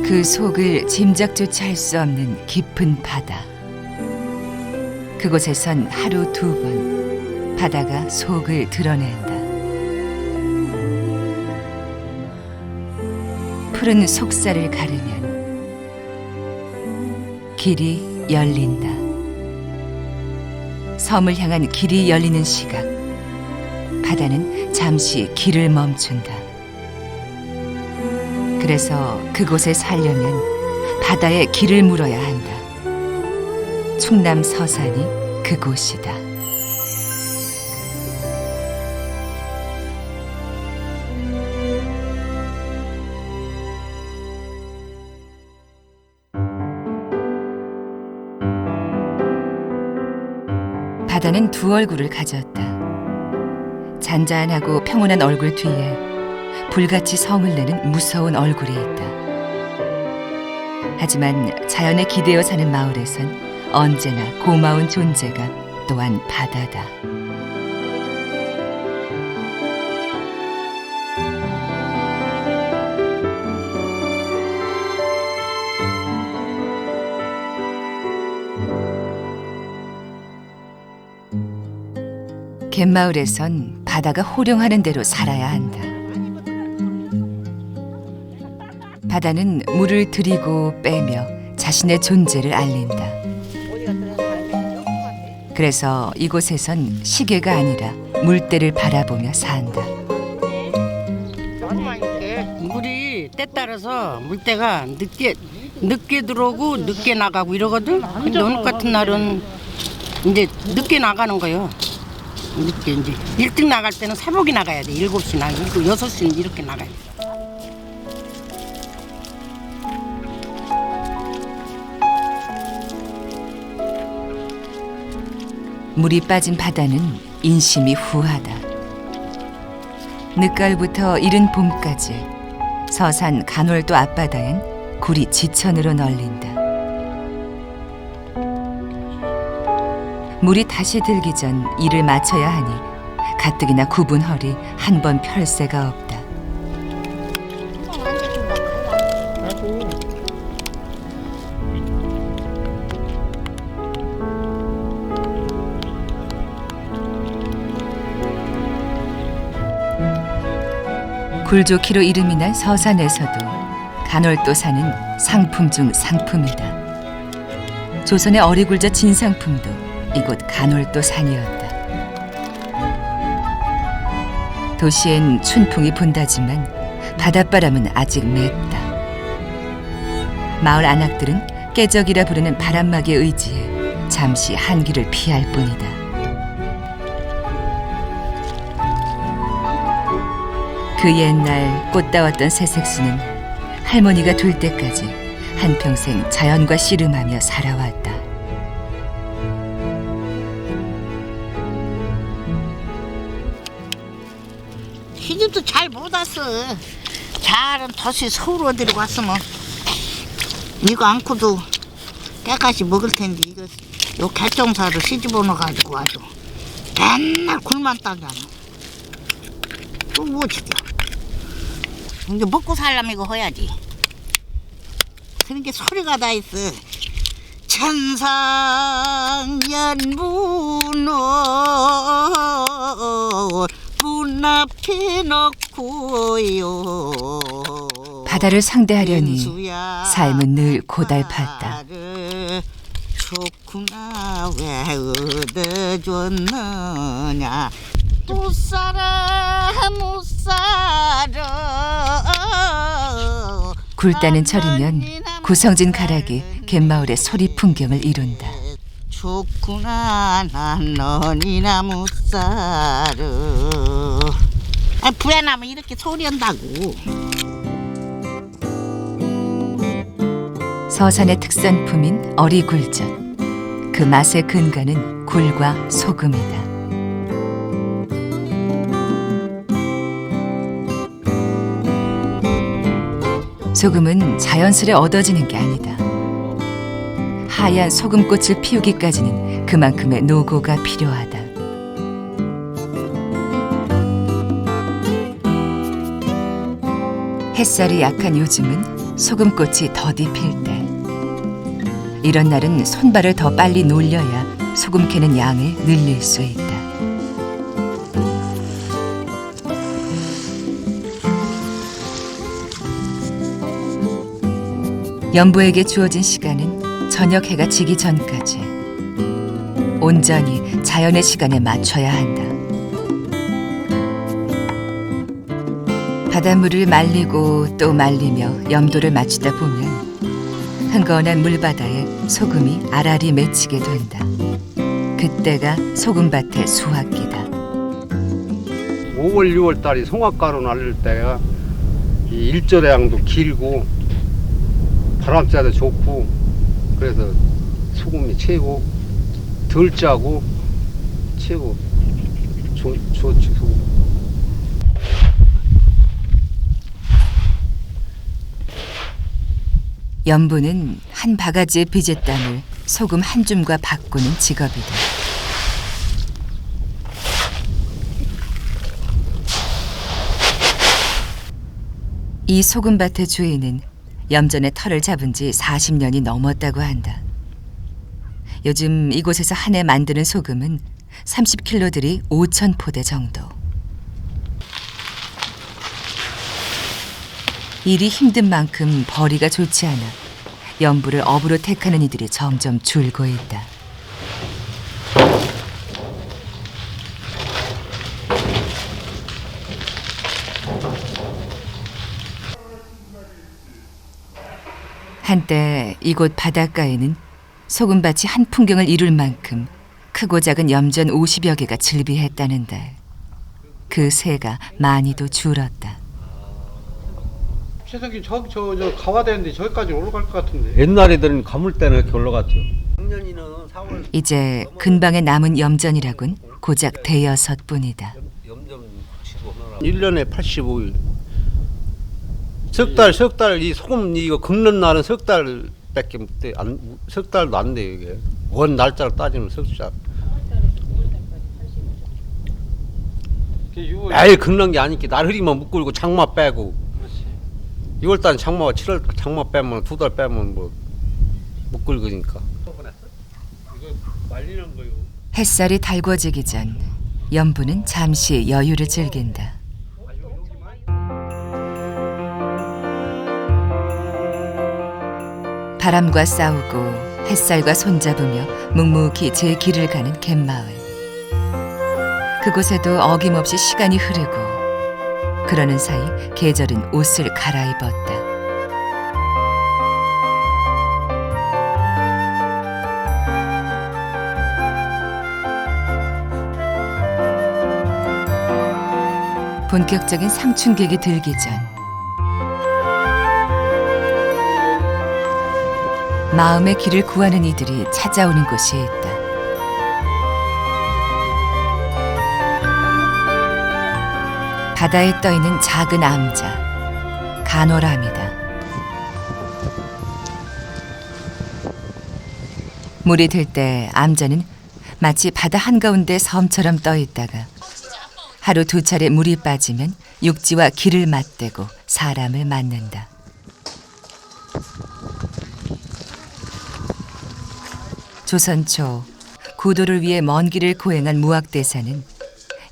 그 속을 짐작조차 할 수 없는 깊은 바다. 그곳에선 하루 2번 바다가 속을 드러낸다. 푸른 속살을 가르면 길이 열린다. 섬을 향한 길이 열리는 시각, 바다는 잠시 길을 멈춘다. 그래서 그곳에 살려면 바다에 길을 물어야 한다. 충남 서산이 그곳이다. 바다는 두 얼굴을 가졌다. 잔잔하고 평온한 얼굴 뒤에 불같이 성을 내는 무서운 얼굴이 있다. 하지만 자연에 기대어 사는 마을에선 언제나 고마운 존재가 또한 바다다. 갯마을에선 바다가 호령하는 대로 살아야 한다. 바다는 물을 들이고 빼며 자신의 존재를 알린다. 그래서 이곳에선 시계가 아니라 물때를 바라보며 산다. 물이 때 따라서 물때가 늦게 들어오고 늦게 나가고 이러거든. 근데 오늘 같은 날은 이제 늦게 나가는 거예요. 늦게 이제 일찍 나갈 때는 새벽에 나가야 돼. 7시 나가고 6시는 이렇게 나가야 돼. 물이 빠진 바다는 인심이 후하다. 늦가을부터 이른 봄까지 서산 간월도 앞바다엔 굴이 지천으로 널린다. 물이 다시 들기 전 일을 마쳐야 하니 가뜩이나 굽은 허리 한 번 펼 새가 없다. 굴좋기로 이름이 난 서산에서도 간월도산은 상품 중 상품이다. 조선의 어리굴젓 진상품도 이곳 간월도산이었다. 도시엔 춘풍이 분다지만 바닷바람은 아직 맵다. 마을 안악들은 깨적이라 부르는 바람막이에 의지해 잠시 한기를 피할 뿐이다. 그 옛날 꽃다웠던 새색시는 할머니가 될 때까지 한평생 자연과 씨름하며 살아왔다. 시집도 잘 못 왔어. 잘은 다시 서울 어디로 왔으면 이거 안고도 깨까지 먹을 텐데 이거 요 결정사를 시집어 넣어가지고 아주 맨날 굴만 따잖아. 또 뭐지? 이제 먹고 살려면 이거 해야지. 그러니까 소리가 다 있어. 천상연분을 문 앞에 놓고요. 바다를 상대하려니 삶은 늘 고달팠다. 좋구나 왜 얻어줬느냐. 못 살아 못 살아. 굴 따는 철이면 구성진 가락이 갯마을의 소리 풍경을 이룬다. 좋구나 난 너니나 못 살아. 부에 나면 이렇게 소리한다고. 서산의 특산품인 어리굴젓. 그 맛의 근간은 굴과 소금이다. 소금은 자연스레 얻어지는 게 아니다. 하얀 소금꽃을 피우기까지는 그만큼의 노고가 필요하다. 햇살이 약한 요즘은 소금꽃이 더디 필 때. 이런 날은 손발을 더 빨리 놀려야 소금 캐는 양을 늘릴 수 있다. 연부에게 주어진 시간은 저녁 해가 지기 전까지. 온전히 자연의 시간에 맞춰야 한다. 바닷물을 말리고 또 말리며 염도를 맞추다 보면 흥건한 물바다에 소금이 알알이 맺히게 된다. 그때가 소금밭의 수확기다. 5월, 6월 달이 송화가루 날릴 때가 이 일조량도 길고 바람자도 좋고 그래서 소금이 최고 덜 짜고 최고 좋지 소금. 연부는 한 바가지의 비젯땀을 소금 한 줌과 바꾸는 직업이다. 이 소금밭의 주인은 염전의 털을 잡은 지 40년이 넘었다고 한다. 요즘 이곳에서 한 해 만드는 소금은 30kg들이 5,000포대 정도. 일이 힘든 만큼 벌이가 좋지 않아 연부를 업으로 택하는 이들이 점점 줄고 있다. 한때 이곳 바닷가에는 소금밭이 한 풍경을 이룰 만큼 크고 작은 염전 50여 개가 즐비했다는데 그 새가 많이도 줄었다. 최석이 저 가야 되는데 저기까지 올라갈 것 같은데. 옛날에는 가물 때는 이렇게 올라갔죠. 작년에는 4월. 이제 근방에 남은 염전이라곤 고작 대여섯 뿐이다. 염전 1년에 85일. 석 달 이 소금 이거 긁는 날은 석 달밖에 못 돼. 석 달도 안 돼 이게. 원 날짜로 따지면 석 달. 매일 긁는 게 아니기 날 흐리면 묶고 장마 빼고. 6월달 장마가 7월 장마 빼면 2달 빼면 뭐 못 긁으니까. 이거 말리는 거요. 햇살이 달궈지기 전 연부는 잠시 여유를 즐긴다. 바람과 싸우고 햇살과 손잡으며 묵묵히 제 길을 가는 갯마을. 그곳에도 어김없이 시간이 흐르고 그러는 사이 계절은 옷을 갈아입었다. 본격적인 상춘객이 들기 전 마음의 길을 구하는 이들이 찾아오는 곳이 있다. 바다에 떠있는 작은 암자, 간호람이다. 물이 들 때 암자는 마치 바다 한가운데 섬처럼 떠있다가 하루 2차례 물이 빠지면 육지와 길을 맞대고 사람을 맞는다. 조선 초 구도를 위해 먼 길을 고행한 무학대사는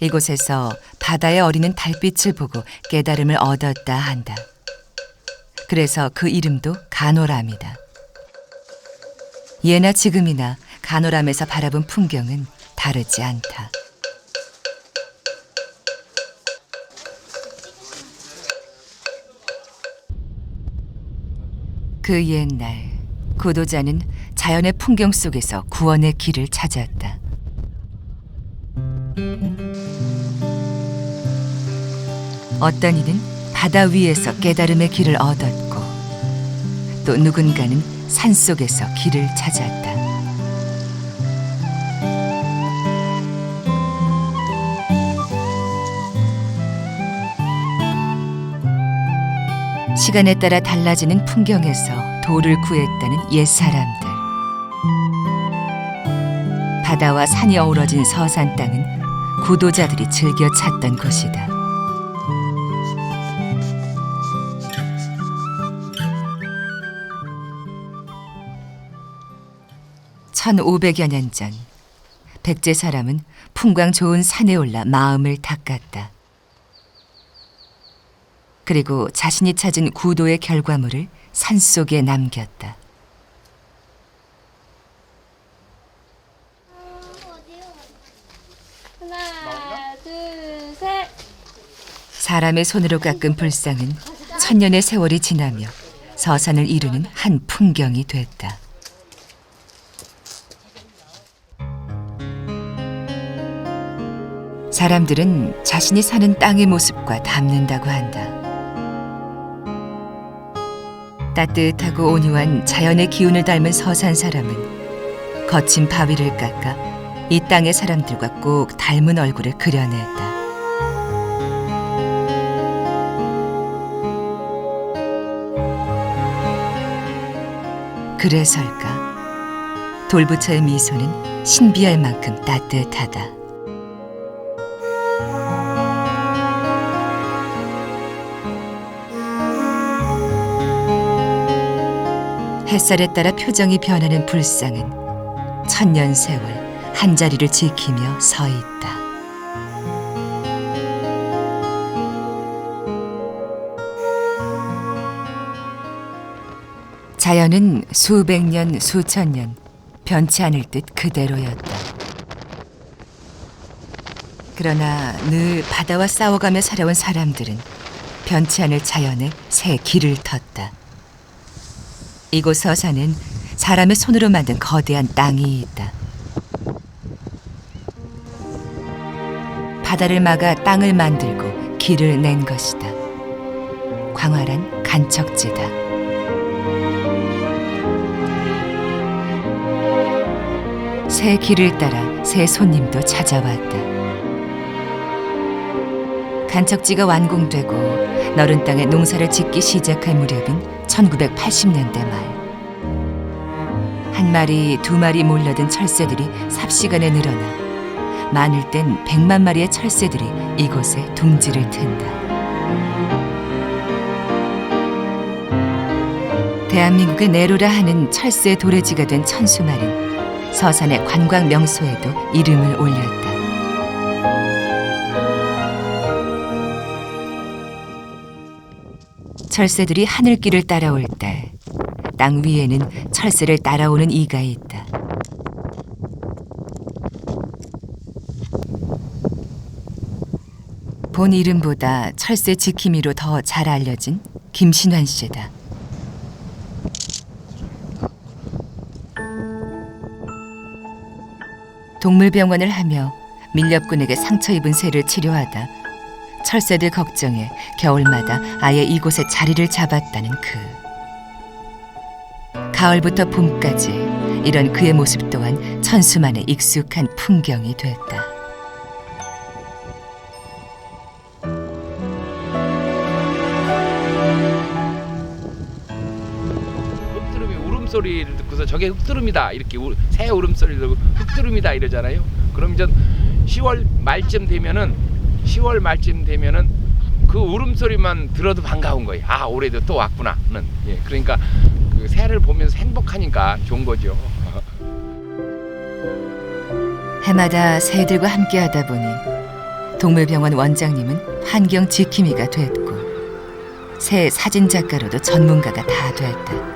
이곳에서 바다에 어리는 달빛을 보고 깨달음을 얻었다 한다. 그래서 그 이름도 간호람이다. 예나 지금이나 간호람에서 바라본 풍경은 다르지 않다. 그 옛날 구도자는 자연의 풍경 속에서 구원의 길을 찾았다. 어떤 이는 바다 위에서 깨달음의 길을 얻었고 또 누군가는 산속에서 길을 찾았다. 시간에 따라 달라지는 풍경에서 도를 구했다는 옛사람들. 바다와 산이 어우러진 서산 땅은 구도자들이 즐겨 찾던 곳이다. 1500여 년 전 백제 사람은 풍광 좋은 산에 올라 마음을 닦았다. 그리고 자신이 찾은 구도의 결과물을 산속에 남겼다. 하나, 둘, 셋. 사람의 손으로 깎은 불상은 천년의 세월이 지나며 서산을 이루는 한 풍경이 됐다. 사람들은 자신이 사는 땅의 모습과 닮는다고 한다. 따뜻하고 온유한 자연의 기운을 닮은 서산 사람은 거친 바위를 깎아 이 땅의 사람들과 꼭 닮은 얼굴을 그려냈다. 그래서일까? 돌부처의 미소는 신비할 만큼 따뜻하다. 햇살에 따라 표정이 변하는 불상은 천년 세월 한 자리를 지키며 서 있다. 자연은 수백 년, 수천 년 변치 않을 듯 그대로였다. 그러나 늘 바다와 싸워가며 살아온 사람들은 변치 않을 자연에 새 길을 텄다. 이곳 서산엔 사람의 손으로 만든 거대한 땅이 있다. 바다를 막아 땅을 만들고 길을 낸 것이다. 광활한 간척지다. 새 길을 따라 새 손님도 찾아왔다. 간척지가 완공되고 너른 땅에 농사를 짓기 시작할 무렵인 1980년대 말. 한 마리, 두 마리 몰려든 철새들이 삽시간에 늘어나 많을 땐 100만 마리의 철새들이 이곳에 둥지를 튼다. 대한민국의 내로라 하는 철새 도래지가 된 천수말은 서산의 관광 명소에도 이름을 올렸다. 철새들이 하늘길을 따라올 때 땅 위에는 철새를 따라오는 이가 있다. 본 이름보다 철새 지킴이로 더 잘 알려진 김신환 씨다. 동물병원을 하며 밀렵꾼에게 상처 입은 새를 치료하다 철새들 걱정에 겨울마다 아예 이곳에 자리를 잡았다는 그. 가을부터 봄까지 이런 그의 모습 또한 천수만의 익숙한 풍경이 됐다. 흑두름이 울음소리를 듣고서 저게 흑두름이다 이렇게 새 울음소리를 듣고 흑두름이다 이러잖아요. 그럼 이제 10월 말쯤 되면은 그 울음소리만 들어도 반가운 거예요. 아, 올해도 또 왔구나는. 예, 그러니까 그 새를 보면서 행복하니까 좋은 거죠. 해마다 새들과 함께하다 보니 동물병원 원장님은 환경 지킴이가 됐고 새 사진 작가로도 전문가가 다 됐다.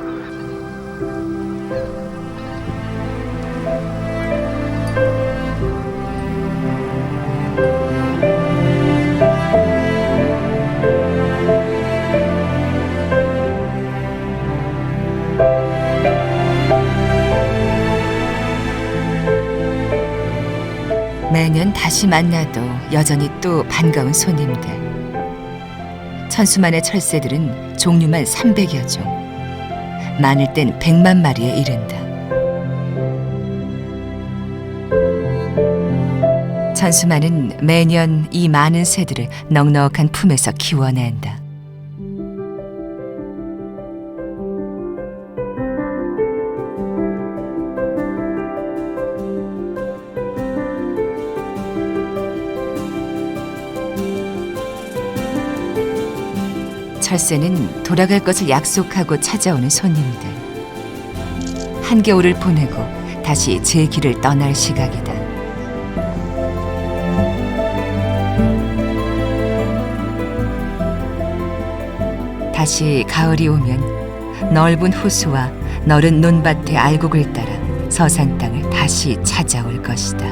매년 다시 만나도 여전히 또 반가운 손님들. 천수만의 철새들은 종류만 300여 종. 많을 땐 100만 마리에 이른다. 천수만은 매년 이 많은 새들을 넉넉한 품에서 키워낸다. 철새는 돌아갈 것을 약속하고 찾아오는 손님들. 한겨울을 보내고 다시 제 길을 떠날 시각이다. 다시 가을이 오면 넓은 호수와 너른 논밭의 알곡을 따라 서산 땅을 다시 찾아올 것이다.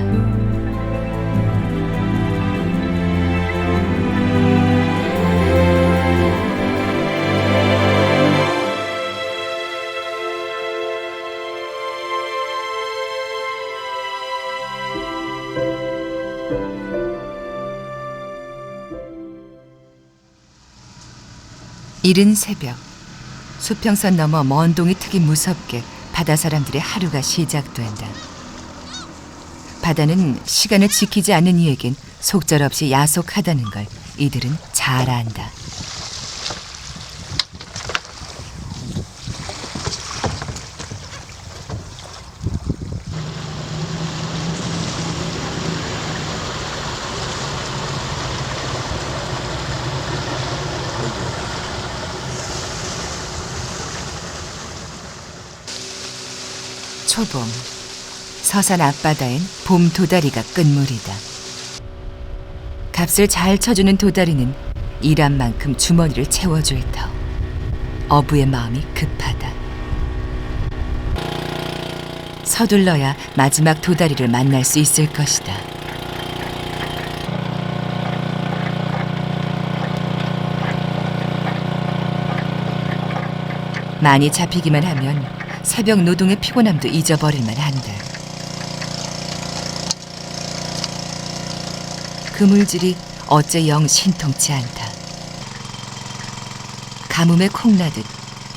이른 새벽, 수평선 넘어 먼 동이 트기 무섭게 바다 사람들의 하루가 시작된다. 바다는 시간을 지키지 않는 이에겐 속절없이 야속하다는 걸 이들은 잘 안다. 초봄, 서산 앞바다엔 봄 도다리가 끝물이다. 값을 잘 쳐주는 도다리는 일한 만큼 주머니를 채워줄 터. 어부의 마음이 급하다. 서둘러야 마지막 도다리를 만날 수 있을 것이다. 많이 잡히기만 하면 새벽 노동의 피곤함도 잊어버릴만 한다. 그물질이 어째 영 신통치 않다. 가뭄에 콩나듯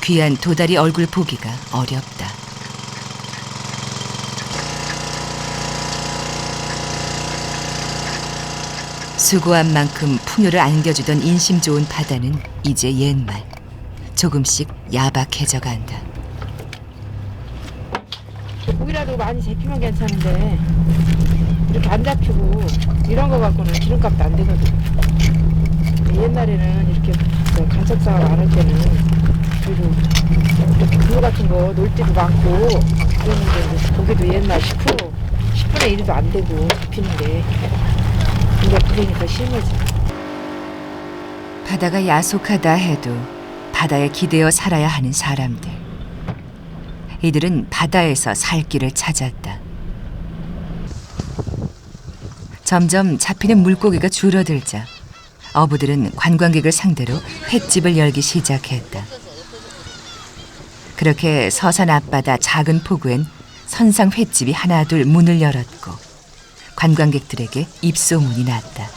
귀한 도다리 얼굴 보기가 어렵다. 수고한 만큼 풍요를 안겨주던 인심 좋은 바다는 이제 옛말, 조금씩 야박해져 간다. 고기라도 많이 잡히면 괜찮은데 이렇게 안 잡히고 이런 거 갖고는 기름값도 안 되거든. 옛날에는 이렇게 간척사업 안 할 때는 그리고 이렇게 그거 같은 거 놀 때도 많고 그랬는데 고기도 옛날 10분의 1도 안 되고 잡히는데 근데 그러니까 심해져. 바다가 야속하다 해도 바다에 기대어 살아야 하는 사람들. 이들은 바다에서 살 길을 찾았다. 점점 잡히는 물고기가 줄어들자 어부들은 관광객을 상대로 횟집을 열기 시작했다. 그렇게 서산 앞바다 작은 포구엔 선상 횟집이 하나둘 문을 열었고 관광객들에게 입소문이 났다.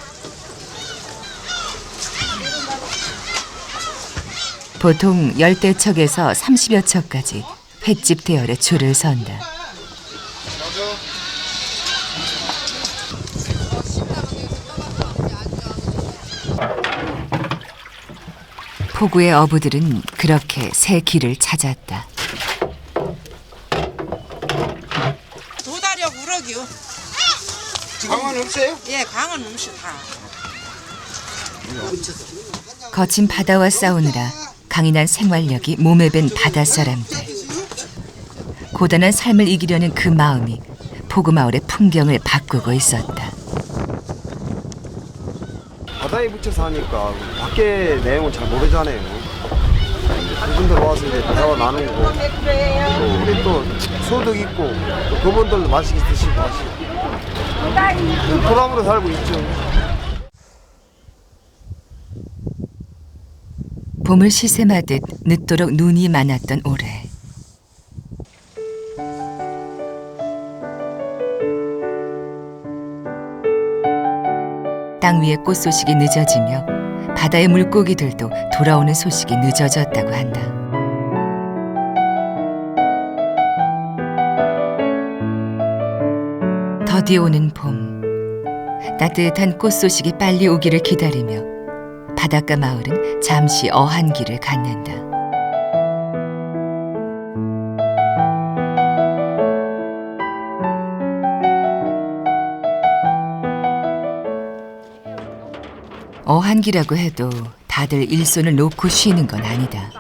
보통 10대척에서 30여 척까지 횟집 대열에 줄을 선다. 포구의 어부들은 그렇게 새 길을 찾았다. 도다리하고 우럭이요. 강어는 없어요? 예, 강은 음식 다. 거친 바다와 싸우느라 강인한 생활력이 몸에 밴 바다 사람들. 고단한 삶을 이기려는 그 마음이 포구마을의 풍경을 바꾸고 있었다. 바다에 붙여 사니까 밖에 내용을 잘 모르잖아요. 그분들 와서 이제 대화 나누고 또 우리 또 소득 있고 또 그분들도 맛있게 드시고 하시고 그 보람으로 살고 있죠. 봄을 시샘하듯 늦도록 눈이 많았던 올해. 땅 위의 꽃 소식이 늦어지며 바다의 물고기들도 돌아오는 소식이 늦어졌다고 한다. 더디 오는 봄, 따뜻한 꽃 소식이 빨리 오기를 기다리며 바닷가 마을은 잠시 어한 길을 갖는다. 어한기라고 해도 다들 일손을 놓고 쉬는 건 아니다.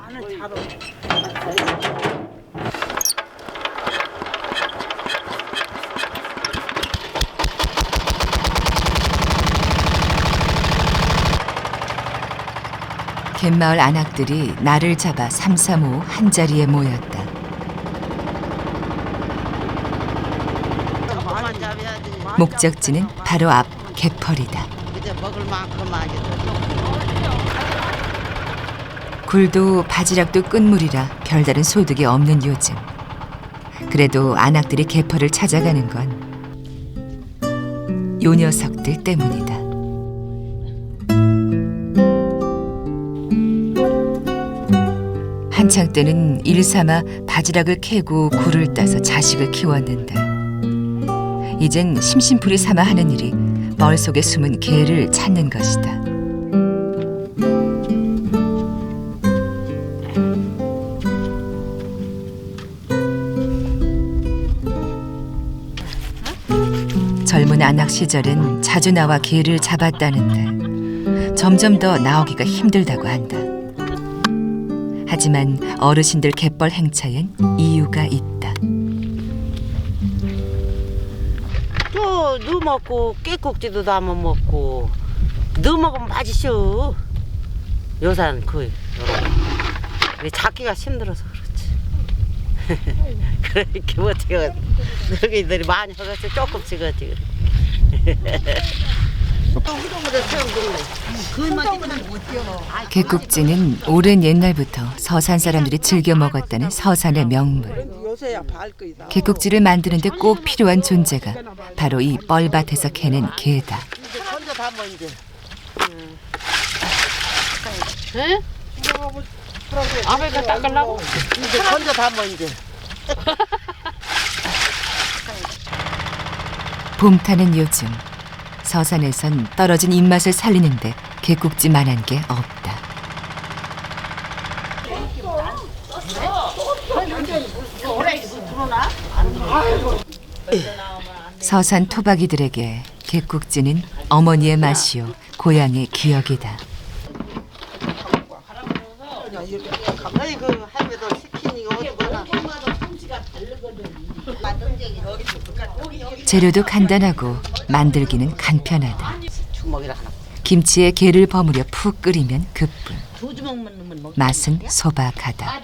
갯마을 안악들이 나를 잡아 335 한자리에 모였다. 목적지는 바로 앞 갯벌이다. 이제 먹을 만큼 하겠다. 굴도 바지락도 끝물이라 별다른 소득이 없는 요즘. 그래도 안악들이 갯벌을 찾아가는 건 요 녀석들 때문이다. 한창 때는 일삼아 바지락을 캐고 굴을 따서 자식을 키웠는데 이젠 심심풀이 삼아 하는 일이 멀 속에 숨은 개를 찾는 것이다. 젊은 안악 시절엔 자주 나와 개를 잡았다는데 점점 더 나오기가 힘들다고 한다. 하지만 어르신들 갯벌 행차엔 이유가 있다. 또 넣어 먹고 깨국지도 담아 먹고 넣어 먹으면 맛있어. 요산 그 여러 잡기가 힘들어서 그렇지. 그렇게 못해가 너희들이 많이 해가지고 조금씩 하지. 개국지는 오랜 옛날부터 서산 사람들이 즐겨 먹었다는 서산의 명물. 개국지를 만드는데 꼭 필요한 존재가 바로 이 뻘밭에서 캐낸 개다. 먼저 다 먼저. 응? 아베가 닦으려고? 이제 먼저 다 먼저. 봄 타는 요즘 서산에선 떨어진 입맛을 살리는데 개국지만한 게 없다. 서산 토박이들에게 개국지는 어머니의 맛이요 고향의 기억이다. 너희 그 할매도 시킨 이거 어디 보나. 재료도 간단하고 만들기는 간편하다. 주먹이라 하나. 김치에 게를 버무려 푹 끓이면 그뿐. 두 주먹만 넣으면 먹. 맛은 소박하다.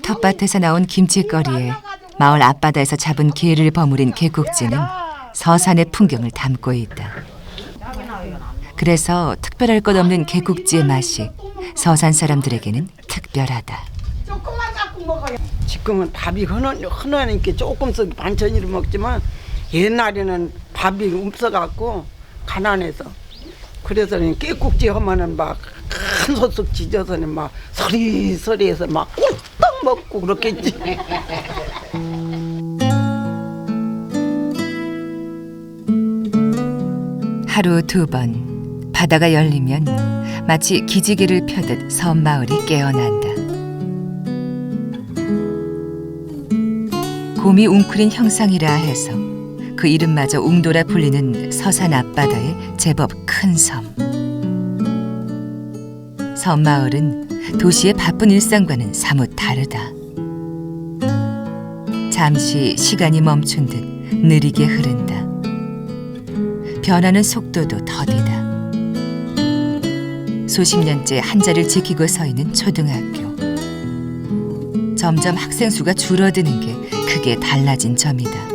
텃밭에서 나온 김치거리에 마을 앞바다에서 잡은 게를 버무린 개국지는 서산의 풍경을 담고 있다. 그래서 특별할 것 없는 개국지의 맛이 서산 사람들에게는 특별하다. 지금은 밥이 흔하니까 조금씩 반찬으로 먹지만 옛날에는 밥이 없어갖고 가난해서 그래서 깨국지 하면은 막 큰 소스 지져서는 막 서리서리해서 막 꿀떡 먹고 그렇겠지. 하루 두 번 바다가 열리면 마치 기지개를 펴듯 섬마을이 깨어난다. 곰이 웅크린 형상이라 해서 그 이름마저 웅도라 불리는 서산 앞바다의 제법 큰 섬. 섬마을은 도시의 바쁜 일상과는 사뭇 다르다. 잠시 시간이 멈춘 듯 느리게 흐른다. 변하는 속도도 더디다. 수십 년째 한 자리를 지키고 서 있는 초등학교. 점점 학생 수가 줄어드는 게 크게 달라진 점이다.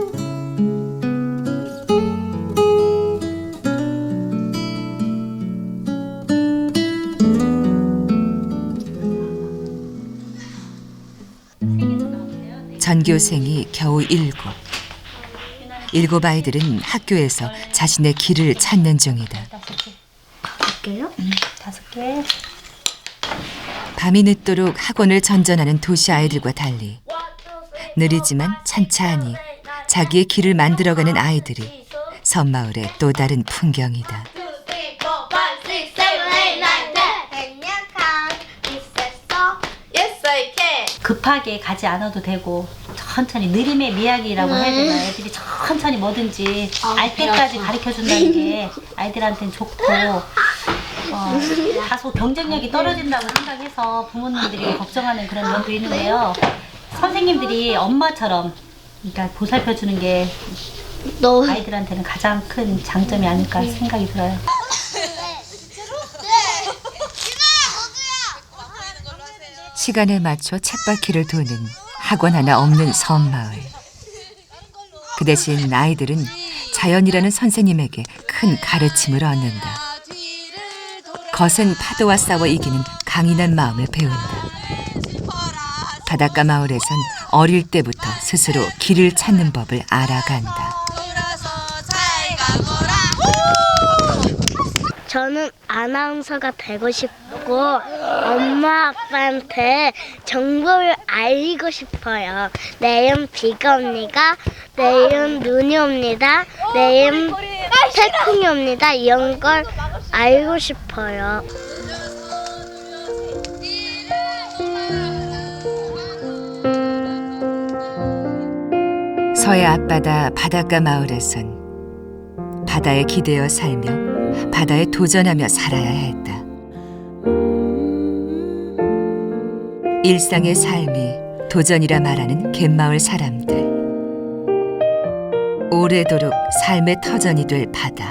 전교생이 겨우 7. 7 아이들은 학교에서 자신의 길을 찾는 중이다. 5개요? 5개. 밤이 늦도록 학원을 전전하는 도시 아이들과 달리 느리지만 찬찬히 자기의 길을 만들어가는 아이들이 섬마을의 또 다른 풍경이다. 급하게 가지 않아도 되고 천천히 느림의 미학이라고 해야 되나 애들이 천천히 뭐든지 알 때까지 가르쳐준다는 게 아이들한테는 좋고 다소 경쟁력이 떨어진다고 생각해서 부모님들이 걱정하는 그런 면도 있는데요. 선생님들이 엄마처럼 그러니까 보살펴 주는 게 아이들한테는 가장 큰 장점이 아닐까 생각이 들어요. 시간에 맞춰 쳇바퀴를 도는 학원 하나 없는 섬마을. 그 대신 아이들은 자연이라는 선생님에게 큰 가르침을 얻는다. 거센 파도와 싸워 이기는 강인한 마음을 배운다. 바닷가 마을에선 어릴 때부터 스스로 길을 찾는 법을 알아간다. 저는 아나운서가 되고 싶고 엄마 아빠한테 정보를 알리고 싶어요. 내일은 비가 옵니다. 내일은 눈이 옵니다. 내일은 태풍이 옵니다. 이런 걸 알고 싶어요. 서해 앞바다 바닷가 마을에선 바다에 기대어 살며 바다에 도전하며 살아야 했다. 일상의 삶이 도전이라 말하는 갯마을 사람들. 오래도록 삶의 터전이 될 바다.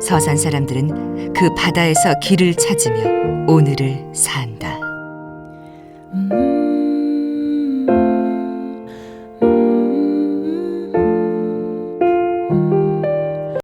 서산 사람들은 그 바다에서 길을 찾으며 오늘을 산다.